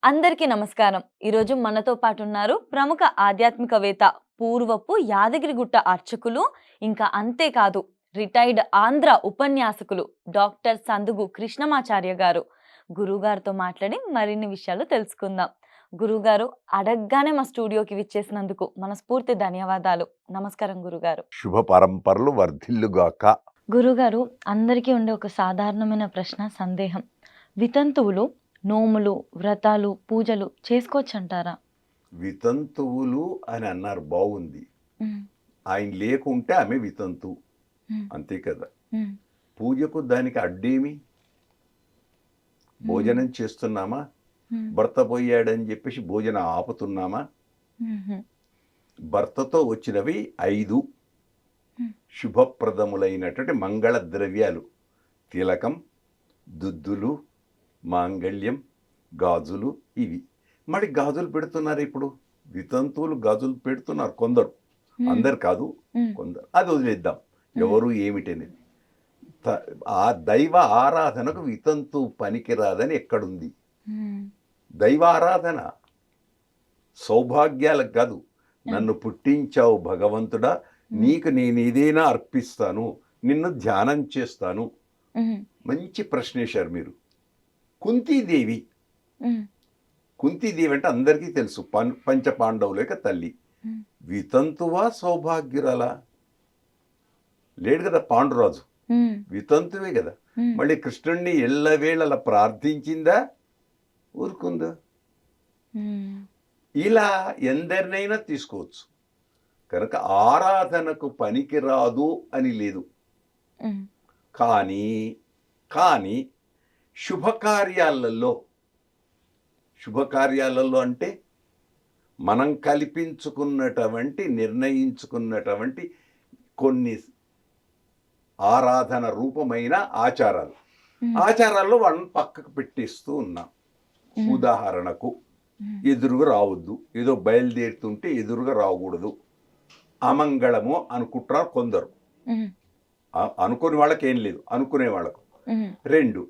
అందరికీ నమస్కారం. ఈరోజు మనతో పాటు ఉన్నారు ప్రముఖ ఆధ్యాత్మికవేత్త, పూర్వపు యాదగిరిగుట్ట అర్చకులు, ఇంకా అంతేకాదు రిటైర్డ్ ఆంధ్ర ఉపన్యాసకులు డాక్టర్ సందుగు కృష్ణమాచార్య గారు. గురువుగారితో మాట్లాడి మరిన్ని విషయాలు తెలుసుకుందాం. గురువుగారు, అడగ్గానే మా స్టూడియోకి విచ్చేసినందుకు మనస్ఫూర్తి ధన్యవాదాలు. నమస్కారం గురుగారు. శుభ పరంపరలు వర్ధిల్లుగాక. గురుగారు, అందరికీ ఉండే ఒక సాధారణమైన ప్రశ్న, సందేహం. వితంతువులు నోములు, వ్రతాలు, పూజలు చేసుకోవచ్చంటారా? వితంతువులు అని అన్నారు, బాగుంది. హ్మ్. ఆయన లేకుంటే ఆమె వితంతు, హ్మ్. అంతే కదా. హ్మ్. పూజకు దానికి అడ్డేమి? భోజనం చేస్తున్నామా? హ్మ్. భర్త పోయాడని చెప్పేసి భోజనం ఆపుతున్నామా? హుహు. భర్తతో వచ్చినవి 5 హ్మ్. శుభప్రదములైనటువంటి మంగళ ద్రవ్యాలు: తిలకం, దుద్దులు, మాంగళ్యం, గాజులు. ఇవి మరి గాజులు పెడుతున్నారు ఇప్పుడు. వితంతువులు గాజులు పెడుతున్నారు కొందరు, హ్మ్. అందరు కాదు, హ్మ్. కొందరు. అది వదిలేద్దాం, హ్మ్. ఎవరు ఏమిటనేది. ఆ దైవ ఆరాధనకు వితంతు పనికిరాదని ఎక్కడుంది? హ్మ్. దైవ ఆరాధన సౌభాగ్యాలకు కాదు. నన్ను పుట్టించావు భగవంతుడా, నీకు నేను ఏదైనా అర్పిస్తాను, నిన్ను ధ్యానం చేస్తాను. హ్మ్. మంచి ప్రశ్న వేశారు మీరు. కుంతీదేవి, హ్మ్. కుంతీదేవి అంటే అందరికీ తెలుసు, పంచ పాండవుల యొక్క తల్లి. హ్మ్. వితంతువా సౌభాగ్యురాలా? లేడు కదా పాండురాజు, హ్మ్. వితంతువే కదా. హ్మ్. మళ్ళీ కృష్ణుణ్ణి ఎల్లవేళలా ప్రార్థించిందా, ఊరుకుందా? హ్మ్. ఇలా ఎందరినైనా తీసుకోవచ్చు. కనుక ఆరాధనకు పనికిరాదు అని లేదు. హ్మ్. కానీ కానీ శుభకార్యాలలో అంటే మనం కల్పించుకున్నటువంటి, నిర్ణయించుకున్నటువంటి కొన్ని ఆరాధన రూపమైన ఆచారాలు, హ్మ్. ఆచారాల్లో వాళ్ళని పక్కకు పెట్టేస్తూ ఉన్నాం. హ్మ్. ఉదాహరణకు, హ్మ్. ఎదురుగా రావద్దు, ఏదో బయలుదేరుతుంటే ఎదురుగా రాకూడదు, అమంగళము అనుకుంటారు కొందరు. హ్మ్. అనుకునే వాళ్ళకి ఏం లేదు, అనుకునే వాళ్ళకు. హ్మ్. 2,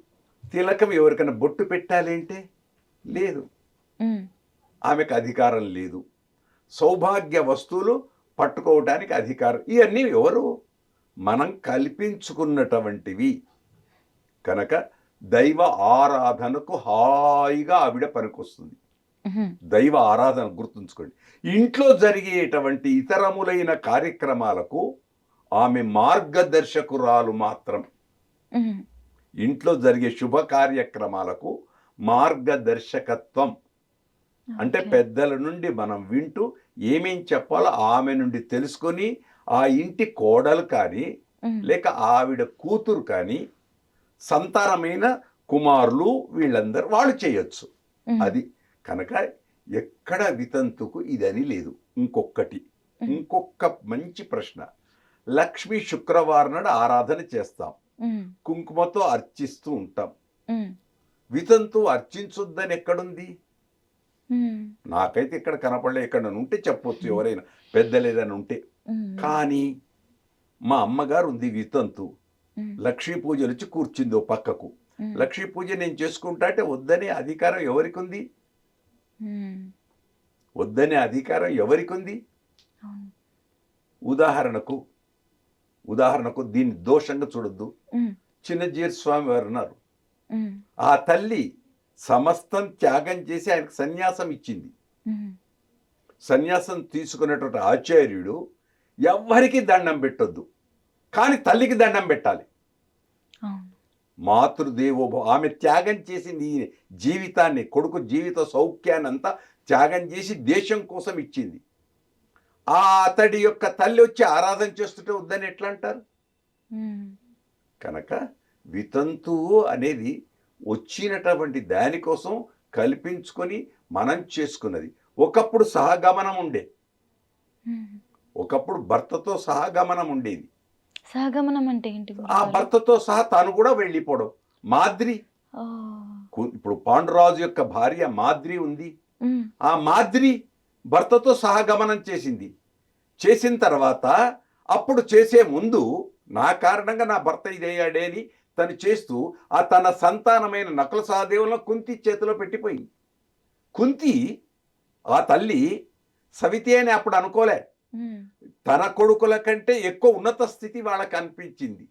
తిలకం ఎవరికైనా బొట్టు పెట్టాలి అంటే లేదు, హ్మ్. ఆమెకు అధికారం లేదు. సౌభాగ్య వస్తువులు పట్టుకోవడానికి అధికారం, ఇవన్నీ ఎవరు? మనం కల్పించుకున్నటువంటివి. కనుక దైవ ఆరాధనకు హాయిగా ఆవిడ పనికొస్తుంది. హుహు. దైవ ఆరాధన గుర్తుంచుకోండి. ఇంట్లో జరిగేటువంటి ఇతరములైన కార్యక్రమాలకు ఆమె మార్గదర్శకురాలు మాత్రం. హ్మ్. ఇంట్లో జరిగే శుభ కార్యక్రమాలకు మార్గదర్శకత్వం అంటే ఓకే. పెద్దల నుండి మనం వింటూ ఏమేం చెప్పాలో ఆమె నుండి తెలుసుకొని, ఆ ఇంటి కోడలు కానీ, హ్మ్. లేక ఆవిడ కూతురు కానీ, సంతానమైన కుమారులు, వీళ్ళందరూ వాళ్ళు చేయొచ్చు. హ్మ్. అది కనుక ఎక్కడ వితంతుకు ఇదని లేదు. హ్మ్. ఇంకొక మంచి ప్రశ్న. లక్ష్మీ శుక్రవారం నాడు ఆరాధన చేస్తాం, హ్మ్. కుంకుమతో అర్చిస్తూ ఉంటాం. హ్మ్. వితంతు అర్చించొద్దని ఎక్కడుంది? హ్మ్. నాకైతే ఇక్కడ కనపడలే. ఎక్కడైనా ఉంటే చెప్పొచ్చు, ఎవరైనా పెద్దలు ఏదైనా ఉంటే. హ్మ్. కానీ మా అమ్మగారు ఉంది వితంతు, హ్మ్. లక్ష్మీ పూజలు వచ్చి కూర్చుంది ఓ పక్కకు. హ్మ్. లక్ష్మీ పూజ నేను చేసుకుంటా అంటే వద్దనే అధికారం ఎవరికి ఉంది? హ్మ్. వద్దనే అధికారం ఎవరికి ఉంది? అవును. ఉదాహరణకు దీన్ని దోషంగా చూడొద్దు. హ్మ్. చిన్నజీయర్ స్వామి వారు ఉన్నారు. హ్మ్. ఆ తల్లి సమస్తం త్యాగం చేసి ఆయనకు సన్యాసం ఇచ్చింది. హ్మ్. సన్యాసం తీసుకున్నటువంటి ఆచార్యుడు ఎవ్వరికి దండం పెట్టొద్దు, కానీ తల్లికి దండం పెట్టాలి. అవును. మాతృదేవోభవ, ఆమె త్యాగం చేసింది ఈ జీవితాన్ని, కొడుకు జీవిత సౌఖ్యాన్ని అంతా త్యాగం చేసి దేశం కోసం ఇచ్చింది. ఆ అతడి యొక్క తల్లి వచ్చి ఆరాధన చేస్తుంటే వద్దని ఎట్లా అంటారు? హ్మ్. కనుక వితంతువు అనేది వచ్చినటువంటి దానికోసం కల్పించుకొని మనం చేసుకున్నది. ఒకప్పుడు సహగమనం ఉండే, హ్మ్. ఒకప్పుడు భర్తతో సహగమనం ఉండేది. సహగమనం అంటే ఏంటి ఆ గురుగారు? భర్తతో సహా తను కూడా వెళ్ళిపోవడం. మాద్రి, ఓహ్! ఇప్పుడు పాండురాజు యొక్క భార్య మాద్రి ఉంది. హ్మ్. ఆ మాద్రి భర్తతో సహగమనం చేసింది. చేసిన తర్వాత, అప్పుడు చేసే ముందు నా కారణంగా నా భర్త ఇదయ్యాడే అని తను చేస్తూ, ఆ తన సంతానమైన నకుల సహదేవులను కుంతి చేతిలో పెట్టిపోయింది. కుంతి ఆ తల్లి సవితి అని అప్పుడు అనుకోలే. ఉమ్, తన కొడుకుల కంటే ఎక్కువ ఉన్నత స్థితి వాళ్ళకి అనిపించింది,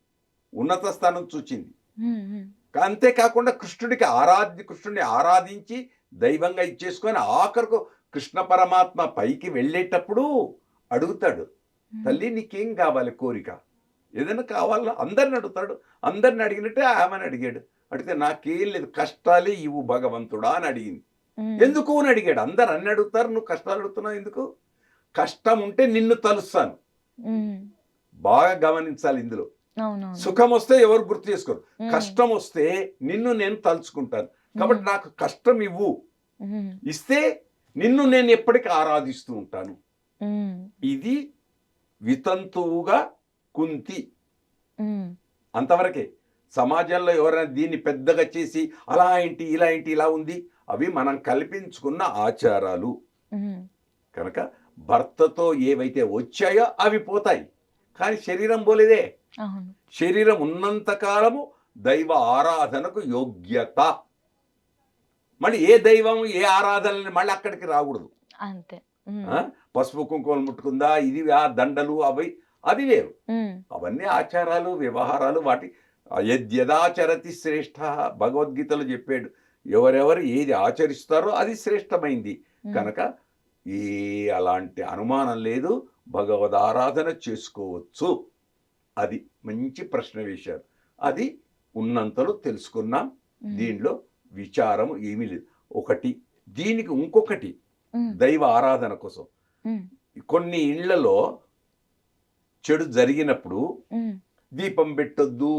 ఉన్నత స్థానం చూచింది. ఉమ్, ఉమ్, అంతేకాకుండా కృష్ణుడిని ఆరాధించి దైవంగా ఇచ్చేసుకొని ఆఖరుకు కృష్ణ పరమాత్మ పైకి వెళ్ళేటప్పుడు అడుగుతాడు, తల్లి నీకేం కావాలి కోరిక, ఏదైనా కావాలా అందరిని అడుగుతాడు. అందరిని అడిగినట్టే ఆమెను అడిగాడు. అడిగితే నాకేం లేదు, కష్టాలే ఇవ్వు భగవంతుడా అని అడిగింది. ఉమ్, ఎందుకు అని అడిగాడు. అందరు అన్ని అడుగుతారు, నువ్వు కష్టాలు అడుగుతున్నావు ఎందుకు? కష్టం ఉంటే నిన్ను తలుస్తాను. ఉమ్, బాగా గమనించాలి ఇందులో. అవునవును. సుఖం వస్తే ఎవరు గుర్తు చేసుకోరు, ఉమ్, కష్టం వస్తే నిన్ను నేను తలుచుకుంటాను. కాబట్టి నాకు కష్టం ఇవ్వు, ఉమ్, ఇస్తే నిన్ను నేను ఎప్పటికీ ఆరాధిస్తూ ఉంటాను. ఉమ్, ఇది వితంతువుగా కుంతి. ఉమ్, అంతవరకే. సమాజంలో ఎవరైనా దీన్ని పెద్దగా చేసి అలా ఏంటి ఇలా ఏంటి ఇలా ఉంది, అవి మనం కల్పించుకున్న ఆచారాలు. ఉమ్, కనుక భర్తతో ఏవైతే వచ్చాయో అవి పోతాయి, కానీ శరీరం పోలేదే. అవును. శరీరం ఉన్నంత కాలము దైవ ఆరాధనకు యోగ్యత. మళ్ళీ ఏ దైవం ఏ ఆరాధనని మళ్ళీ అక్కడికి రాకూడదు. అంతే. ఉమ్, ఆ? పసుపు కుంకుమలు ముట్టుకుందా, ఇది ఆ దండలు అవి, అది వేరు. ఉమ్, అవన్నీ ఆచారాలు వ్యవహారాలు. వాటి యద్యదాచరతి శ్రేష్ఠ భగవద్గీతలో చెప్పాడు. ఎవరెవరు ఏది ఆచరిస్తారో అది శ్రేష్టమైంది. కనుక ఏ అలాంటి అనుమానం లేదు, భగవద్ ఆరాధన చేసుకోవచ్చు. అది మంచి ప్రశ్న వేశారు. అది ఉన్నంతలో తెలుసుకున్నాం. ఉమ్, దీనిలో విచారం ఏమీ లేదు. ఒకటి దీనికి ఇంకొకటి ఉమ్, దైవ ఆరాధన కోసం ఉమ్, కొన్ని ఇళ్లలో చెడు జరిగినప్పుడు ఉమ్, దీపం పెట్టొద్దు,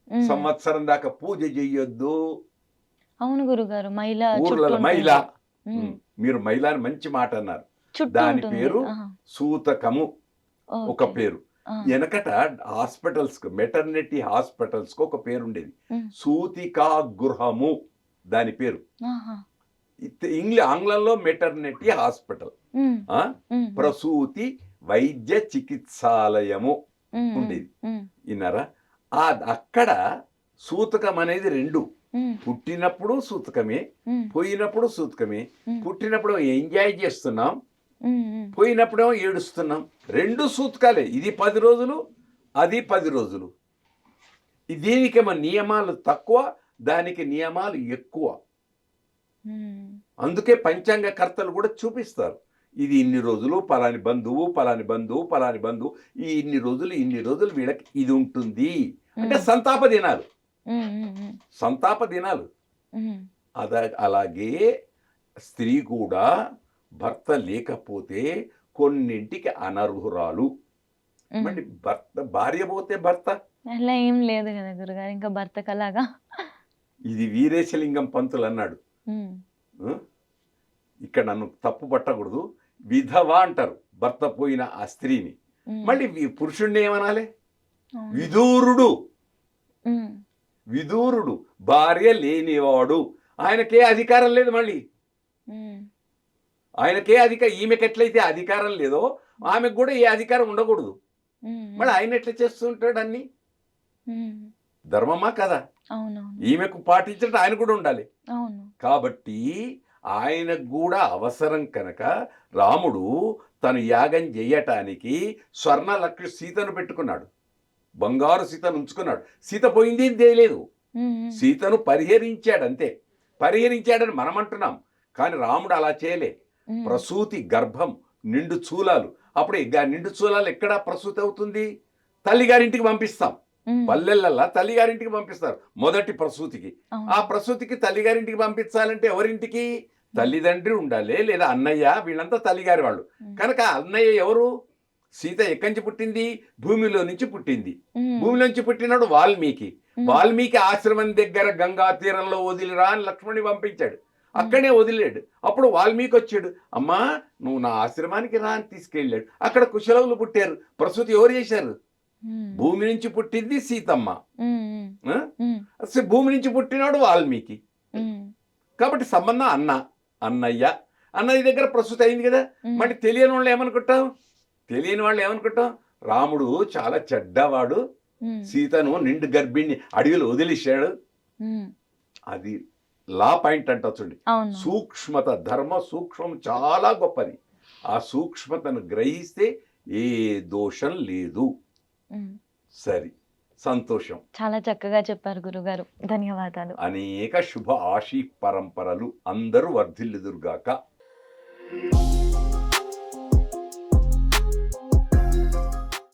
ఉమ్. సంవత్సరం దాకా పూజ చెయ్యొద్దు. అవును గురుగారు, మైల ఊర్లలో చుట్టూ మైల, ఉంటుంది. మీరు మైల అని మంచి మాట అన్నారు. చుట్టూ దాని ఉంటుంది. పేరు ఆహా, సూతకము, ఒక ఓకే. పేరు. ఆ, వెనకట హాస్పిటల్స్ మెటర్నిటీ హాస్పిటల్స్ కు ఒక పేరు ఉండేది, ఉమ్, సూతికా గృహము దాని పేరు. ఆహా, ఆంగ్లంలో మెటర్నిటీ హాస్పిటల్, ఉమ్, ఉమ్, ప్రసూతి వైద్య చికిత్సాలయము ఉమ్, ఉండేది. ఉమ్, విన్నారా? అక్కడ సూతకం అనేది రెండు. ఉమ్, పుట్టినప్పుడు సూతకమే, ఉమ్, పోయినప్పుడు సూతకమే. ఉమ్, పుట్టినప్పుడు ఎంజాయ్ చేస్తున్నాం, ఉమ్, ఉమ్, పోయినప్పుడేమో ఏడుస్తున్నాం. రెండు సూతకాలే, ఇది 10 రోజులు, అది 10 రోజులు. దీనికేమో నియమాలు తక్కువ, దానికి నియమాలు ఎక్కువ. ఉమ్, అందుకే పంచాంగ కర్తలు కూడా చూపిస్తారు, ఇది ఇన్ని రోజులు పలాని బంధువు పలాని బంధువు పలాని బంధువు, ఈ ఇన్ని రోజులు వీళ్ళకి ఇది ఉంటుంది అంటే సంతాప దినాలు, ఉమ్, ఉమ్, ఉమ్, సంతాప దినాలు. ఉమ్, అలాగే స్త్రీ కూడా భర్త లేకపోతే కొన్నింటికి అనర్హురాలు. ఉమ్. మళ్ళీ భార్య పోతే భర్త, అలా ఏం లేదు కదా గురుగారు, ఇంకా భర్తకు అలాగా. ఇది వీరేశలింగం పంతులు అన్నాడు. ఉమ్, ఆ? ఇక్కడ నన్ను తప్పు పట్టకూడదు, విధవ అంటారు భర్త పోయిన ఆ స్త్రీని. ఉమ్, మళ్ళీ పురుషుణ్ణి ఏమనాలి? అవును. విదూరుడు. ఉమ్, విదూరుడు భార్య లేనివాడు, ఆయనకే అధికారం లేదు. మళ్ళీ ఉమ్, ఆయనకే ఈమెకి ఎట్లయితే అధికారం లేదో ఆమెకు కూడా ఏ అధికారం ఉండకూడదు. ఉమ్, మళ్ళీ ఆయన ఎట్లా చేస్తుంటాడు అన్ని? ఉమ్, ధర్మమా కదా? అవునవును. ఈమెకు పాటించడం ఆయన కూడా ఉండాలి. అవును. కాబట్టి ఆయనకు కూడా అవసరం కనుక రాముడు తను యాగం చేయటానికి స్వర్ణ సీతను పెట్టుకున్నాడు, బంగారు సీతను ఉంచుకున్నాడు. సీత పోయింది తెలియలేదు, ఉమ్, ఉమ్, సీతను పరిహరించాడు అంతే. పరిహరించాడని మనం అంటున్నాం, కానీ రాముడు అలా చేయలే. ఉమ్, ప్రసూతి గర్భం, నిండు చూలాలు. అప్పుడు నిండు చూలాలు ఎక్కడ ప్రసూతి అవుతుంది? తల్లిగారింటికి పంపిస్తాం. ఉమ్, పల్లెలల్లా తల్లిగారింటికి పంపిస్తారు మొదటి ప్రసూతికి. అవును. ఆ ప్రసూతికి తల్లిగారింటికి పంపించాలంటే ఎవరింటికి? తల్లిదండ్రి ఉండాలి, లేదా అన్నయ్య, వీళ్ళంతా తల్లిగారి వాళ్ళు. కనుక అన్నయ్య ఎవరు? సీత ఎక్కడి నుంచి పుట్టింది? భూమిలో నుంచి పుట్టింది. ఉమ్, భూమిలో నుంచి పుట్టినాడు వాల్మీకి. ఉమ్, వాల్మీకి ఆశ్రమం దగ్గర గంగా తీరంలో వదిలిరా అని లక్ష్మణుని పంపించాడు. అక్కడే వదిలేడు. అప్పుడు వాల్మీకి వచ్చాడు, అమ్మా నువ్వు నా ఆశ్రమానికి రా అని తీసుకెళ్ళాడు. అక్కడ కుశలవులు పుట్టారు. ప్రసూతి ఎవరు చేశారు? ఉమ్, భూమి నుంచి పుట్టింది సీతమ్మ. ఉమ్, ఉమ్, ఆ? ఉమ్, అసలు భూమి నుంచి పుట్టినాడు వాల్మీకి. ఉమ్, కాబట్టి సంబంధం అన్నయ్య. అన్నయ్య దగ్గర ప్రసూతి అయింది కదా. ఉమ్, మరి తెలియని వాళ్ళు ఏమనుకుంటాం? రాముడు చాలా చెడ్డవాడు, ఉమ్, సీతను నిండు గర్భిణి అడవిలో వదిలేశాడు. ఉమ్, అది లా పాయింట్ అంట చూడండి. అవును. సూక్ష్మత, ధర్మ సూక్ష్మం చాలా గొప్పది. ఆ సూక్ష్మతను గ్రహిస్తే ఏ దోషం లేదు. హ్మ్. సరి, సంతోషం. చాలా చక్కగా చెప్పారు గురుగారు. ధన్యవాదాలు. అనేక శుభ ఆశీ పరంపరలు అందరూ వర్ధిల్లుదురుగాక.